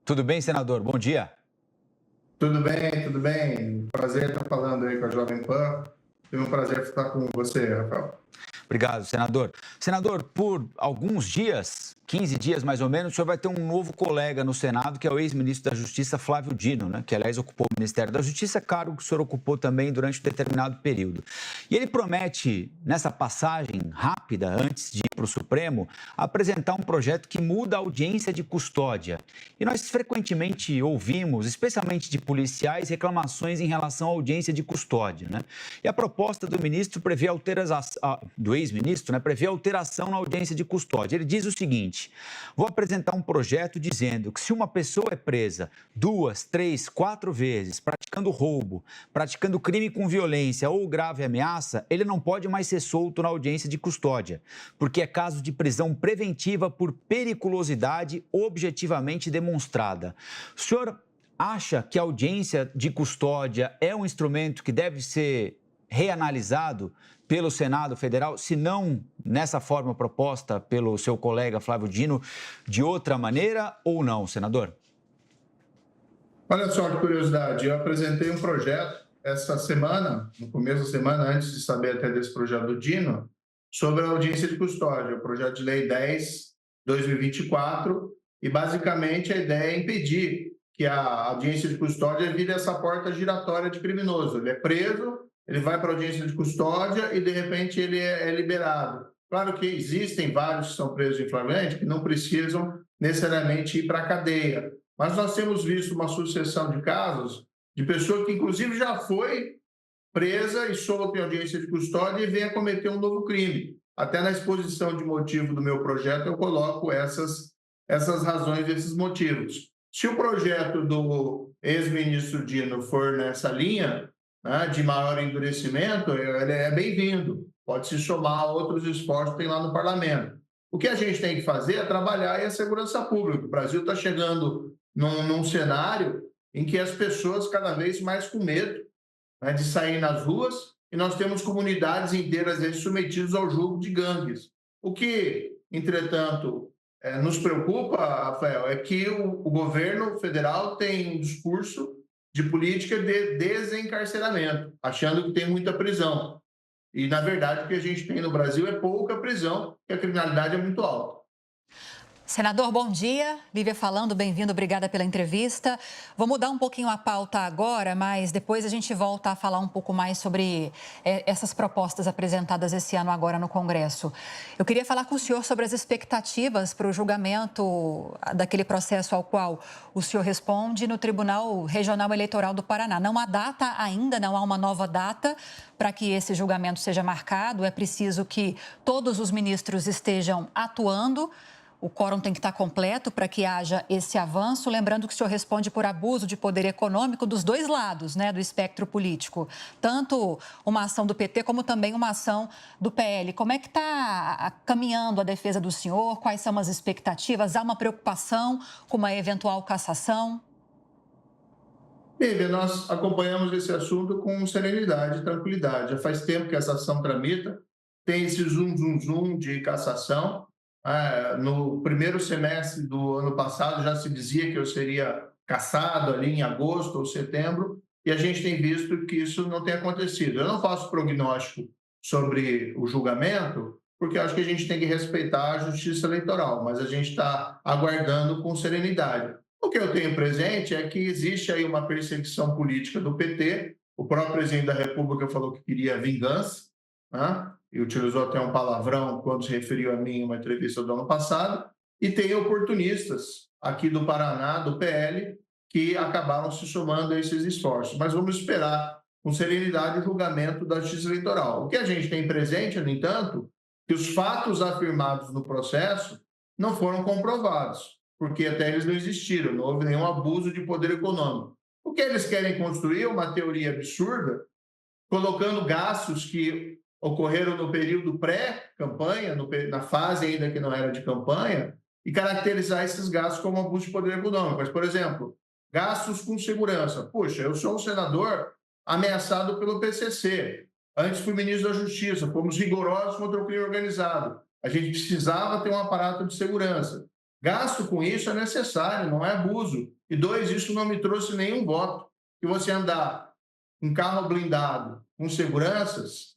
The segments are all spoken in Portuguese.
Tudo bem, senador? Bom dia. Tudo bem, tudo bem. Prazer estar falando aí com a Jovem Pan. Foi um prazer estar com você, Rafael. Obrigado, senador. Senador, por alguns dias, 15 dias mais ou menos, o senhor vai ter um novo colega no Senado, que é o ex-ministro da Justiça, Flávio Dino, né? Que, aliás, ocupou o Ministério da Justiça, cargo que o senhor ocupou também durante um determinado período. E ele promete, nessa passagem rápida, antes de ir para o Supremo, apresentar um projeto que muda a audiência de custódia. E nós frequentemente ouvimos, especialmente de policiais, reclamações em relação à audiência de custódia, né? E a proposta do ministro prevê do ex-ministro, né, prevê alteração na audiência de custódia. Ele diz o seguinte: vou apresentar um projeto dizendo que se uma pessoa é presa 2, 3, 4 vezes praticando roubo, praticando crime com violência ou grave ameaça, ele não pode mais ser solto na audiência de custódia, porque é caso de prisão preventiva por periculosidade objetivamente demonstrada. O senhor acha que a audiência de custódia é um instrumento que deve ser reanalisado pelo Senado Federal, se não nessa forma proposta pelo seu colega Flávio Dino, de outra maneira ou não, senador? Olha só que curiosidade, eu apresentei um projeto essa semana, no começo da semana, antes de saber até desse projeto do Dino, sobre a audiência de custódia, o projeto de lei 10/2024, e basicamente a ideia é impedir que a audiência de custódia vire essa porta giratória de criminoso. Ele é preso, ele vai para a audiência de custódia e, de repente, ele é liberado. Claro que existem vários que são presos em flagrante que não precisam necessariamente ir para a cadeia, mas nós temos visto uma sucessão de casos de pessoa que, inclusive, já foi presa e solta em audiência de custódia e vem a cometer um novo crime. Até na exposição de motivo do meu projeto eu coloco essas razões, esses motivos. Se o projeto do ex-ministro Dino for nessa linha, né, de maior endurecimento, ele é bem-vindo. Pode se somar a outros esforços que tem lá no parlamento. O que a gente tem que fazer é trabalhar a segurança pública. O Brasil está chegando num cenário em que as pessoas cada vez mais com medo, né, de sair nas ruas, e nós temos comunidades inteiras às vezes, submetidas ao jugo de gangues. O que, entretanto, nos preocupa, Rafael, é que o governo federal tem um discurso de política de desencarceramento, achando que tem muita prisão. E, na verdade, o que a gente tem no Brasil é pouca prisão, porque a criminalidade é muito alta. Senador, bom dia. Lívia falando, bem-vindo, obrigada pela entrevista. Vou mudar um pouquinho a pauta agora, mas depois a gente volta a falar um pouco mais sobre essas propostas apresentadas esse ano agora no Congresso. Eu queria falar com o senhor sobre as expectativas para o julgamento daquele processo ao qual o senhor responde no Tribunal Regional Eleitoral do Paraná. Não há data ainda, não há uma nova data para que esse julgamento seja marcado. É preciso que todos os ministros estejam atuando. O quórum tem que estar completo para que haja esse avanço. Lembrando que o senhor responde por abuso de poder econômico dos dois lados, né, do espectro político. Tanto uma ação do PT como também uma ação do PL. Como é que está caminhando a defesa do senhor? Quais são as expectativas? Há uma preocupação com uma eventual cassação? Lívia, nós acompanhamos esse assunto com serenidade e tranquilidade. Já faz tempo que essa ação tramita, tem esse zum de cassação. No primeiro semestre do ano passado já se dizia que eu seria cassado ali em agosto ou setembro, e a gente tem visto que isso não tem acontecido. Eu não faço prognóstico sobre o julgamento, porque eu acho que a gente tem que respeitar a justiça eleitoral, mas a gente está aguardando com serenidade. O que eu tenho presente é que existe aí uma perseguição política do PT, o próprio presidente da República falou que queria vingança, né? E utilizou até um palavrão quando se referiu a mim em uma entrevista do ano passado, e tem oportunistas aqui do Paraná, do PL, que acabaram se somando a esses esforços. Mas vamos esperar com serenidade o julgamento da Justiça Eleitoral. O que a gente tem presente, no entanto, que os fatos afirmados no processo não foram comprovados, porque até eles não existiram, não houve nenhum abuso de poder econômico. O que eles querem construir é uma teoria absurda, colocando gastos que ocorreram no período pré-campanha, na fase ainda que não era de campanha, e caracterizar esses gastos como abuso de poder econômico. Mas, por exemplo, gastos com segurança. Puxa, eu sou um senador ameaçado pelo PCC. Antes fui ministro da Justiça, fomos rigorosos contra o crime organizado. A gente precisava ter um aparato de segurança. Gasto com isso é necessário, não é abuso. E dois, isso não me trouxe nenhum voto. Que você andar com carro blindado, com seguranças,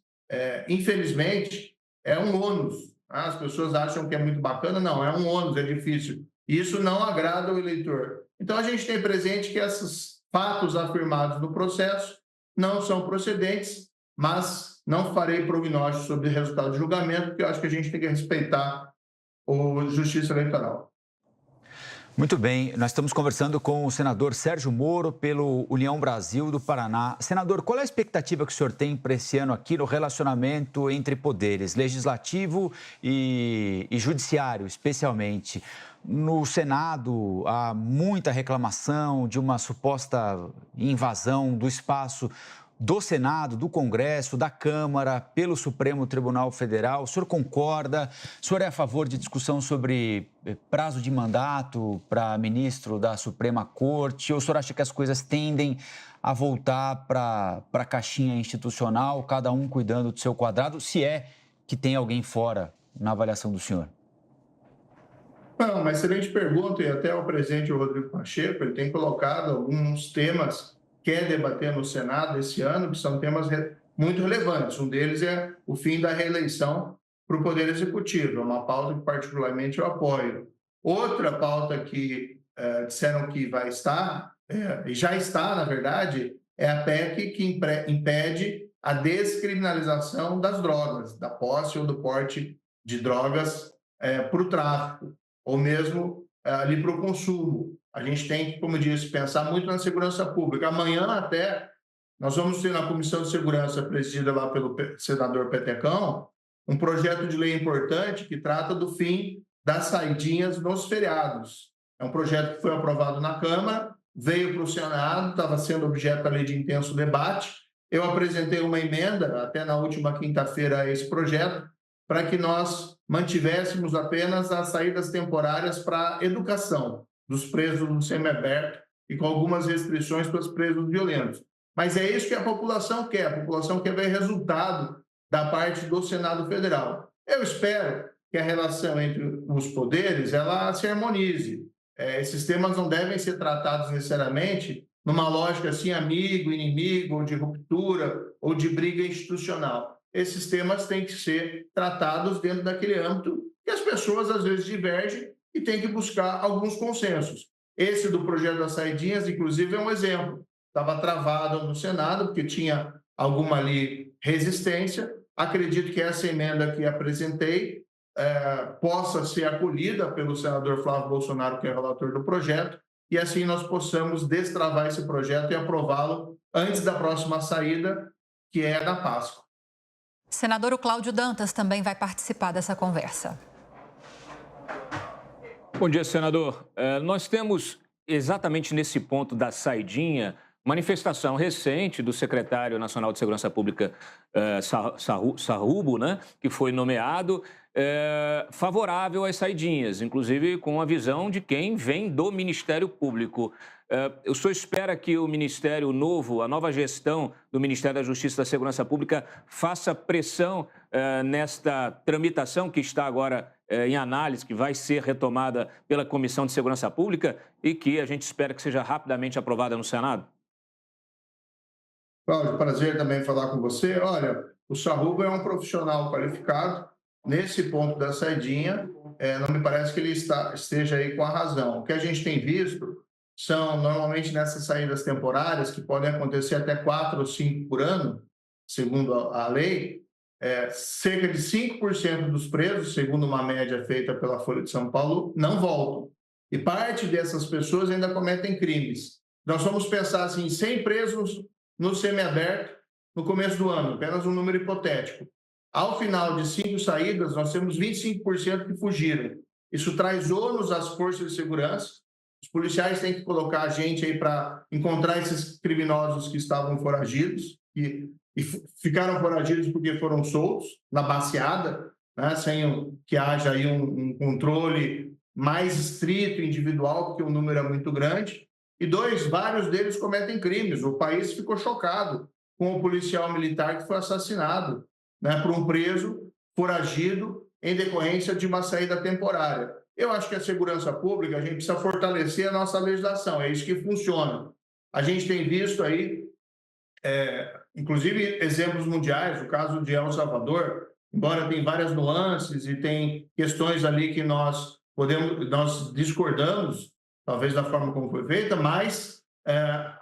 infelizmente, é um ônus. As pessoas acham que é muito bacana, não, é um ônus, é difícil. Isso não agrada o eleitor. Então, a gente tem presente que esses fatos afirmados no processo não são procedentes, mas não farei prognóstico sobre o resultado do julgamento, porque eu acho que a gente tem que respeitar a Justiça Eleitoral. Muito bem, nós estamos conversando com o senador Sérgio Moro, pelo União Brasil do Paraná. Senador, qual é a expectativa que o senhor tem para esse ano aqui no relacionamento entre poderes, legislativo e judiciário, especialmente? No Senado, há muita reclamação de uma suposta invasão do espaço do Senado, do Congresso, da Câmara, pelo Supremo Tribunal Federal. O senhor concorda? O senhor é a favor de discussão sobre prazo de mandato para ministro da Suprema Corte? Ou o senhor acha que as coisas tendem a voltar para a caixinha institucional, cada um cuidando do seu quadrado, se é que tem alguém fora na avaliação do senhor? Não, uma excelente pergunta, e até o presidente Rodrigo Pacheco, ele tem colocado alguns temas que quer debater no Senado esse ano, que são temas muito relevantes. Um deles é o fim da reeleição para o Poder Executivo, é uma pauta que particularmente eu apoio. Outra pauta que disseram que vai estar, e já está, na verdade, é a PEC que impede a descriminalização das drogas, da posse ou do porte de drogas para o tráfico, ou mesmo ali para o consumo. A gente tem que, como eu disse, pensar muito na segurança pública. Amanhã até nós vamos ter na Comissão de Segurança, presidida lá pelo senador Petecão, um projeto de lei importante que trata do fim das saidinhas nos feriados. É um projeto que foi aprovado na Câmara, veio para o Senado, estava sendo objeto ali de intenso debate. Eu apresentei uma emenda, até na última quinta-feira, a esse projeto, para que nós mantivéssemos apenas as saídas temporárias para a educação dos presos no semiaberto e com algumas restrições para os presos violentos. Mas é isso que a população quer. A população quer ver resultado da parte do Senado Federal. Eu espero que a relação entre os poderes ela se harmonize. Esses temas não devem ser tratados necessariamente numa lógica assim, amigo, inimigo, ou de ruptura, ou de briga institucional. Esses temas têm que ser tratados dentro daquele âmbito que as pessoas às vezes divergem e tem que buscar alguns consensos. Esse do projeto das saidinhas, inclusive, é um exemplo. Estava travado no Senado, porque tinha alguma ali resistência. Acredito que essa emenda que apresentei possa ser acolhida pelo senador Flávio Bolsonaro, que é relator do projeto, e assim nós possamos destravar esse projeto e aprová-lo antes da próxima saída, que é na Páscoa. Senador, o Cláudio Dantas também vai participar dessa conversa. Bom dia, senador. Nós temos exatamente nesse ponto da saidinha, manifestação recente do secretário nacional de Segurança Pública, Sarrubo, né, que foi nomeado, favorável às saidinhas, inclusive com a visão de quem vem do Ministério Público. O senhor espera que o Ministério novo, a nova gestão do Ministério da Justiça e da Segurança Pública, faça pressão nesta tramitação que está agora em análise, que vai ser retomada pela Comissão de Segurança Pública e que a gente espera que seja rapidamente aprovada no Senado? Cláudio, prazer também falar com você. Olha, o Sarrubo é um profissional qualificado. Nesse ponto da saidinha, não me parece que ele esteja aí com a razão. O que a gente tem visto são, normalmente, nessas saídas temporárias, que podem acontecer até 4 ou 5 por ano, segundo a lei, cerca de 5% dos presos, segundo uma média feita pela Folha de São Paulo, não voltam. E parte dessas pessoas ainda cometem crimes. Nós vamos pensar assim, 100 presos no semiaberto no começo do ano, apenas um número hipotético. Ao final de 5 saídas, nós temos 25% que fugiram. Isso traz ônus às forças de segurança. Os policiais têm que colocar a gente aí para encontrar esses criminosos que estavam foragidos e ficaram foragidos porque foram soltos na baseada, né, sem que haja aí um controle mais estrito, individual, porque o número é muito grande. E vários deles cometem crimes. O país ficou chocado com o policial militar que foi assassinado, né, por um preso foragido em decorrência de uma saída temporária. Eu acho que a segurança pública, a gente precisa fortalecer a nossa legislação, é isso que funciona. A gente tem visto aí, inclusive, exemplos mundiais, o caso de El Salvador, embora tem várias nuances e tem questões ali que nós discordamos, talvez da forma como foi feita, mas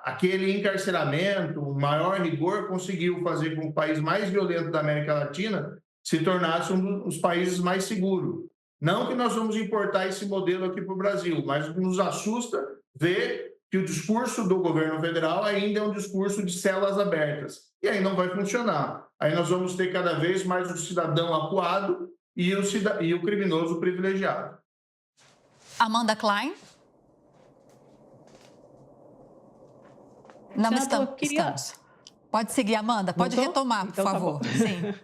aquele encarceramento, o maior rigor, conseguiu fazer com que o país mais violento da América Latina se tornasse um dos países mais seguros. Não que nós vamos importar esse modelo aqui para o Brasil, mas nos assusta ver que o discurso do governo federal ainda é um discurso de celas abertas. E aí não vai funcionar. Aí nós vamos ter cada vez mais o cidadão acuado e o criminoso privilegiado. Amanda Klein. Não, estamos. Pode seguir, Amanda. Pode retomar, por favor. Tá Sim.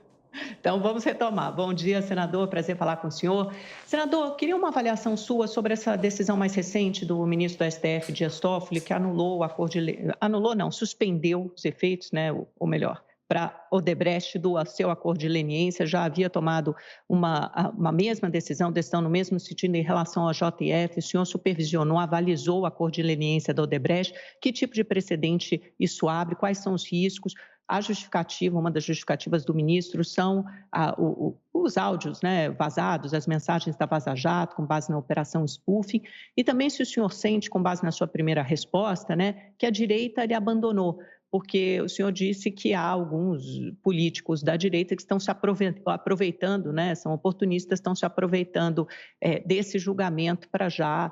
Então, vamos retomar. Bom dia, senador. Prazer falar com o senhor. Senador, queria uma avaliação sua sobre essa decisão mais recente do ministro do STF, Dias Toffoli, que anulou o acordo de... Anulou, não, suspendeu os efeitos, né? Ou melhor, para Odebrecht do seu acordo de leniência. Já havia tomado uma mesma decisão no mesmo sentido em relação ao JF. O senhor supervisionou, avalizou o acordo de leniência da Odebrecht. Que tipo de precedente isso abre? Quais são os riscos? A justificativa, uma das justificativas do ministro são os áudios, né, vazados, as mensagens da Vaza Jato, com base na operação spoofing, e também se o senhor sente, com base na sua primeira resposta, né, que a direita ele abandonou, porque o senhor disse que há alguns políticos da direita que estão se aproveitando, né, são oportunistas, estão se aproveitando desse julgamento para já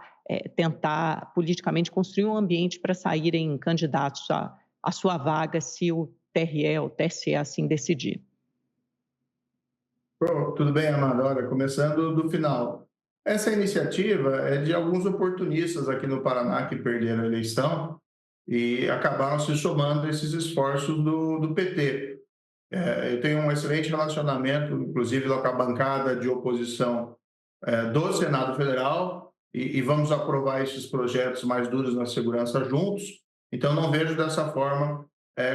tentar politicamente construir um ambiente para saírem candidatos à sua vaga se o TRE ou TSE assim decidir. Tudo bem, Amanda? Olha, começando do final. Essa iniciativa é de alguns oportunistas aqui no Paraná que perderam a eleição e acabaram se somando a esses esforços do PT. Eu tenho um excelente relacionamento, inclusive com a bancada de oposição do Senado Federal e vamos aprovar esses projetos mais duros na segurança juntos. Então, não vejo dessa forma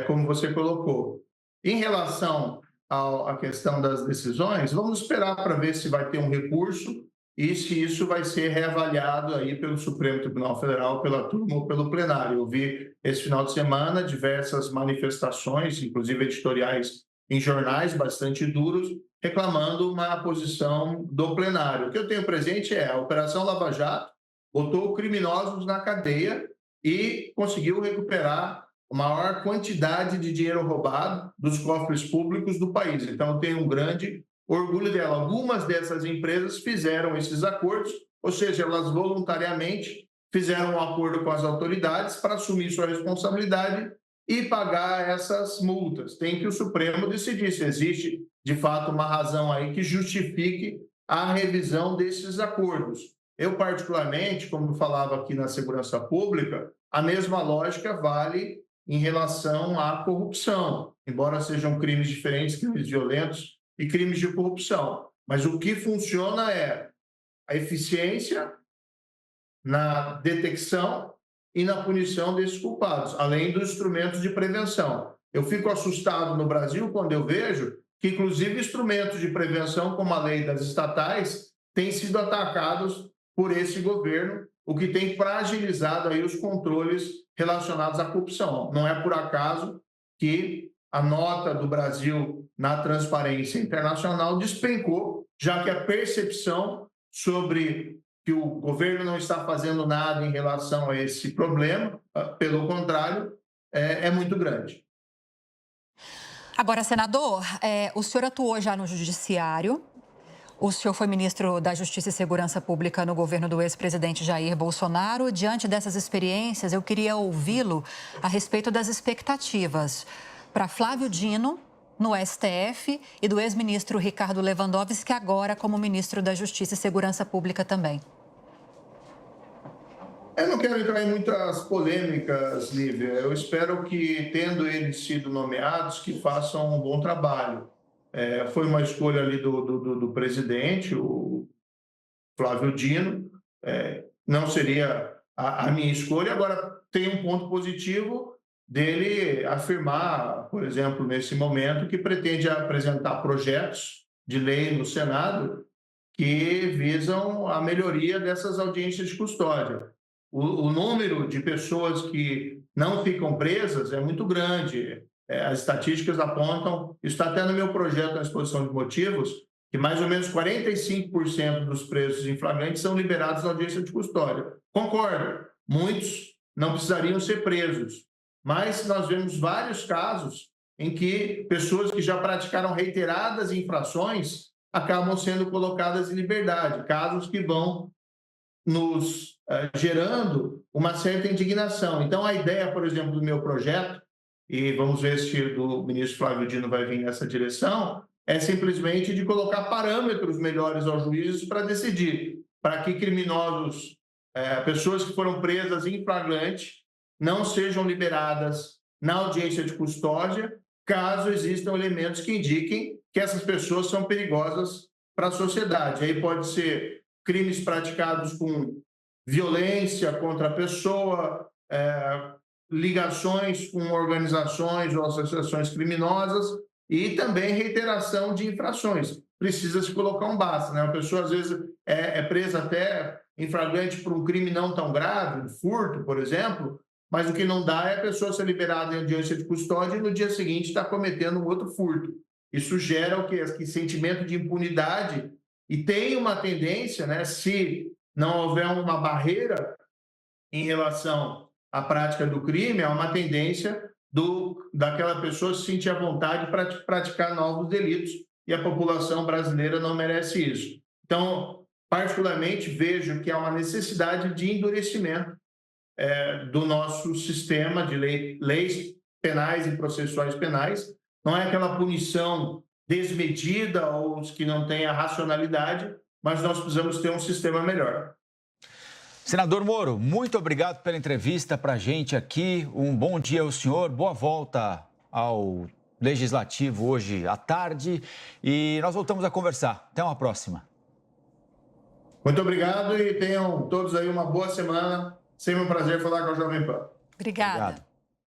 como você colocou. Em relação à questão das decisões, vamos esperar para ver se vai ter um recurso e se isso vai ser reavaliado aí pelo Supremo Tribunal Federal, pela turma ou pelo plenário. Eu vi esse final de semana diversas manifestações, inclusive editoriais em jornais bastante duros, reclamando uma posição do plenário. O que eu tenho presente é a Operação Lava Jato botou criminosos na cadeia e conseguiu recuperar a maior quantidade de dinheiro roubado dos cofres públicos do país. Então, eu tenho um grande orgulho dela. Algumas dessas empresas fizeram esses acordos, ou seja, elas voluntariamente fizeram um acordo com as autoridades para assumir sua responsabilidade e pagar essas multas. Tem que o Supremo decidir se existe, de fato, uma razão aí que justifique a revisão desses acordos. Eu, particularmente, como falava aqui na segurança pública, a mesma lógica vale em relação à corrupção, embora sejam crimes diferentes, crimes violentos e crimes de corrupção. Mas o que funciona é a eficiência na detecção e na punição desses culpados, além dos instrumentos de prevenção. Eu fico assustado no Brasil quando eu vejo que, inclusive, instrumentos de prevenção, como a lei das estatais, têm sido atacados por esse governo, o que tem fragilizado aí os controles relacionados à corrupção. Não é por acaso que a nota do Brasil na transparência internacional despencou, já que a percepção sobre que o governo não está fazendo nada em relação a esse problema, pelo contrário, é muito grande. Agora, senador, o senhor atuou já no Judiciário. O senhor foi ministro da Justiça e Segurança Pública no governo do ex-presidente Jair Bolsonaro. Diante dessas experiências, eu queria ouvi-lo a respeito das expectativas para Flávio Dino no STF e do ex-ministro Ricardo Lewandowski, agora como ministro da Justiça e Segurança Pública também. Eu não quero entrar em muitas polêmicas, Lívia. Eu espero que, tendo eles sido nomeados, que façam um bom trabalho. Foi uma escolha ali do presidente, o Flávio Dino. Não seria a minha escolha. Agora, tem um ponto positivo dele afirmar, por exemplo, nesse momento, que pretende apresentar projetos de lei no Senado que visam a melhoria dessas audiências de custódia. O número de pessoas que não ficam presas é muito grande. As estatísticas apontam, isso está até no meu projeto na exposição de motivos, que mais ou menos 45% dos presos em flagrante são liberados na audiência de custódia. Concordo, muitos não precisariam ser presos, mas nós vemos vários casos em que pessoas que já praticaram reiteradas infrações acabam sendo colocadas em liberdade, casos que vão nos gerando uma certa indignação. Então, a ideia, por exemplo, do meu projeto, e vamos ver se do ministro Flávio Dino vai vir nessa direção, é simplesmente de colocar parâmetros melhores aos juízes para decidir, para que criminosos, pessoas que foram presas em flagrante, não sejam liberadas na audiência de custódia, caso existam elementos que indiquem que essas pessoas são perigosas para a sociedade. Aí pode ser crimes praticados com violência contra a pessoa, ligações com organizações ou associações criminosas e também reiteração de infrações. Precisa se colocar um basta, né? A pessoa, às vezes, é presa até em flagrante por um crime não tão grave, um furto, por exemplo, mas o que não dá é a pessoa ser liberada em audiência de custódia e no dia seguinte está cometendo um outro furto. Isso gera o quê? Que sentimento de impunidade e tem uma tendência, né, se não houver uma barreira em relação à prática do crime, há uma tendência daquela pessoa se sentir à vontade para praticar novos delitos e a população brasileira não merece isso. Então, particularmente, vejo que há uma necessidade de endurecimento do nosso sistema de leis penais e processuais penais. Não é aquela punição desmedida ou que não tenha racionalidade, mas nós precisamos ter um sistema melhor. Senador Moro, muito obrigado pela entrevista para a gente aqui. Um bom dia ao senhor, boa volta ao Legislativo hoje à tarde e nós voltamos a conversar. Até uma próxima. Muito obrigado e tenham todos aí uma boa semana. Sempre um prazer falar com a Jovem Pan. Obrigada. Obrigado.